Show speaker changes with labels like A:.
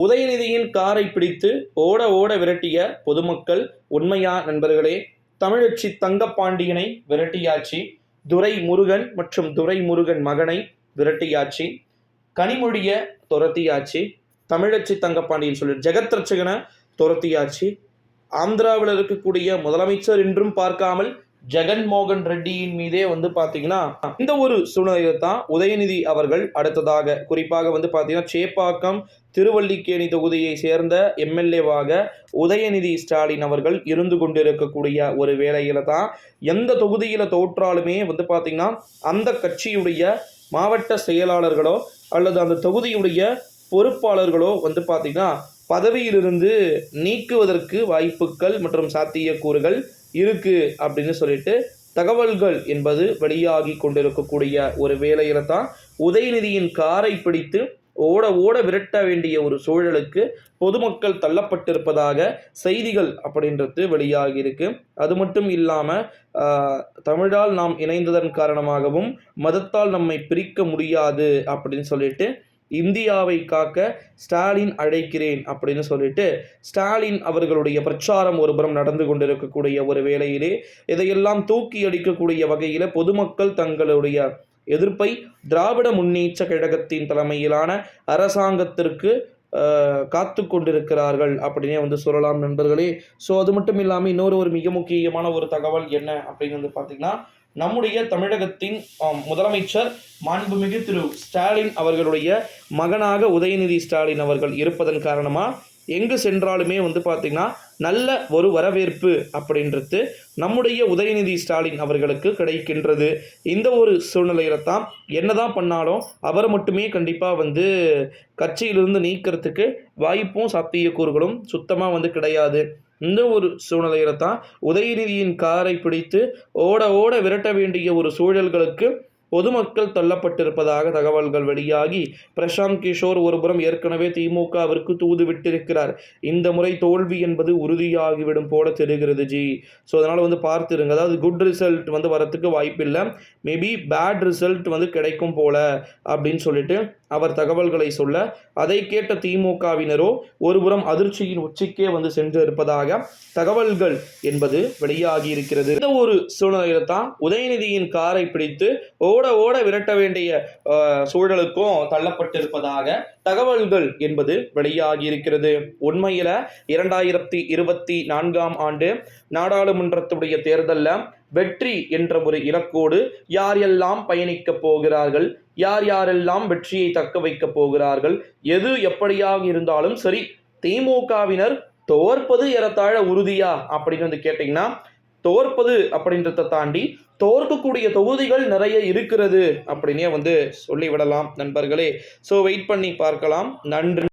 A: உதயநிதியின் காரை பிடித்து ஓட ஓட விரட்டிய பொதுமக்கள். உண்மையா நண்பர்களே? தமிழச்சி தங்கப்பாண்டியனை விரட்டியாச்சு, துரை முருகன் மற்றும் துரை முருகன் மகனை விரட்டியாச்சு, கனிமொழிய துரத்தியாச்சு, தமிழச்சி தங்கப்பாண்டியன் சொல்லி ஜெகத் ரட்சகனை துரத்தியாச்சு, ஆந்திராவில் இருக்கக்கூடிய முதலமைச்சர் என்றும் பார்க்காமல் ஜெகன்மோகன் ரெட்டியின் மீதே பார்த்தீங்கன்னா இந்த ஒரு சூழ்நிலையில தான் உதயநிதி அவர்கள் அடுத்ததாக குறிப்பாக பார்த்தீங்கன்னா சேப்பாக்கம் திருவல்லிக்கேணி தொகுதியை சேர்ந்த எம்எல்ஏவாக உதயநிதி ஸ்டாலின் அவர்கள் இருந்து கொண்டிருக்கக்கூடிய ஒரு வேளையில தான் எந்த தொகுதியில தோற்றாலுமே பார்த்தீங்கன்னா அந்த கட்சியுடைய மாவட்ட செயலாளர்களோ அல்லது அந்த தொகுதியுடைய பொறுப்பாளர்களோ பார்த்தீங்கன்னா பதவியிலிருந்து நீக்குவதற்கு வாய்ப்புகள் மற்றும் சாத்தியக்கூறுகள் இருக்கு அப்படின்னு சொல்லிட்டு தகவல்கள் என்பது வெளியாகி கொண்டிருக்கக்கூடிய ஒரு வேளையில தான் உதயநிதியின் காரை பிடித்து ஓட ஓட விரட்ட வேண்டிய ஒரு சூழலுக்கு பொதுமக்கள் தள்ளப்பட்டிருப்பதாக செய்திகள் அப்படின்றது வெளியாகி இருக்கு. அது மட்டும் இல்லாம தமிழால் நாம் இணைந்ததன் காரணமாகவும் மதத்தால் நம்மை பிரிக்க முடியாது அப்படின்னு சொல்லிட்டு இந்தியாவை காக்க ஸ்டாலின் அழைக்கிறேன் அப்படின்னு சொல்லிட்டு ஸ்டாலின் அவர்களுடைய பிரச்சாரம் ஒருபுறம் நடந்து கொண்டிருக்கக்கூடிய ஒரு வேளையிலே இதையெல்லாம் தூக்கி அடிக்கக்கூடிய வகையில் பொதுமக்கள் தங்களுடைய எதிர்ப்பை திராவிட முன்னேற்ற கழகத்தின் தலைமையிலான அரசாங்கத்திற்கு காத்து கொண்டிருக்கிறார்கள் அப்படின்னே சொல்லலாம் நண்பர்களே. ஸோ அது மட்டும் இல்லாமல் இன்னொரு மிக முக்கியமான ஒரு தகவல் என்ன அப்படின்னு பார்த்தீங்கன்னா, நம்முடைய தமிழகத்தின் முதலமைச்சர் மாண்புமிகு திரு ஸ்டாலின் அவர்களுடைய மகனாக உதயநிதி ஸ்டாலின் அவர்கள் இருப்பதன் காரணமாக எங்கு சென்றாலுமே பார்த்தீங்கன்னா நல்ல ஒரு வரவேற்பு அப்படின்றது நம்முடைய உதயநிதி ஸ்டாலின் அவர்களுக்கு கிடைக்கின்றது. இந்த ஒரு சூழ்நிலையில தான் என்னதான் பண்ணாலும் அவரை மட்டுமே கண்டிப்பாக கட்சியிலிருந்து நீக்கிறதுக்கு வாய்ப்பும் சாத்தியக்கூறுகளும் சுத்தமாக கிடையாது. இந்த ஒரு சூழ்நிலையில தான் உதயநிதியின் காரை பிடித்து ஓட ஓட விரட்ட வேண்டிய ஒரு சூழல்களுக்கு பொதுமக்கள் தள்ளப்பட்டிருப்பதாக தகவல்கள் வெளியாகி பிரசாந்த் கிஷோர் ஒருபுறம் ஏற்கனவே திமுகவிற்கு தூது விட்டிருக்கிறார். இந்த முறை தோல்வி என்பது உறுதியாகிவிடும் போல தெரிகிறது ஜி. ஸோ அதனால் பார்த்துருங்க. அதாவது குட் ரிசல்ட் வரத்துக்கு வாய்ப்பில்லை, மேபி பேட் ரிசல்ட் கிடைக்கும் போல அப்படின்னு சொல்லிட்டு அவர் தகவல்களை சொல்ல அதை கேட்ட திமுகவினரோ ஒருபுறம் அதிர்ச்சியின் உச்சிக்கே சென்று இருப்பதாக தகவல்கள் என்பது வெளியாகி இருக்கிறது. இந்த ஒரு சூழ்நிலையில தான் உதயநிதியின் காரை பிடித்து ஓட ஓட விரட்ட வேண்டிய சூழலுக்கும் தள்ளப்பட்டிருப்பதாக தகவல்கள் என்பது வெளியாகி இருக்கிறது. உண்மையில 2024ஆம் ஆண்டு நாடாளுமன்றத்துடைய தேர்தலில் வெற்றி என்ற ஒரு இலக்கோடு யார் எல்லாம் பயணிக்க போகிறார்கள், யார் யாரெல்லாம் வெற்றியை தக்க வைக்க போகிறார்கள், எது எப்படியாக இருந்தாலும் சரி திமுகவினர் தோற்பது ஏறத்தாழ உறுதியா அப்படின்னு கேட்டீங்கன்னா, தோற்பது அப்படின்றத தாண்டி தோற்கக்கூடிய தொகுதிகள் நிறைய இருக்கிறது அப்படின்னே சொல்லிவிடலாம் நண்பர்களே. ஸோ வெயிட் பண்ணி பார்க்கலாம். நன்றி.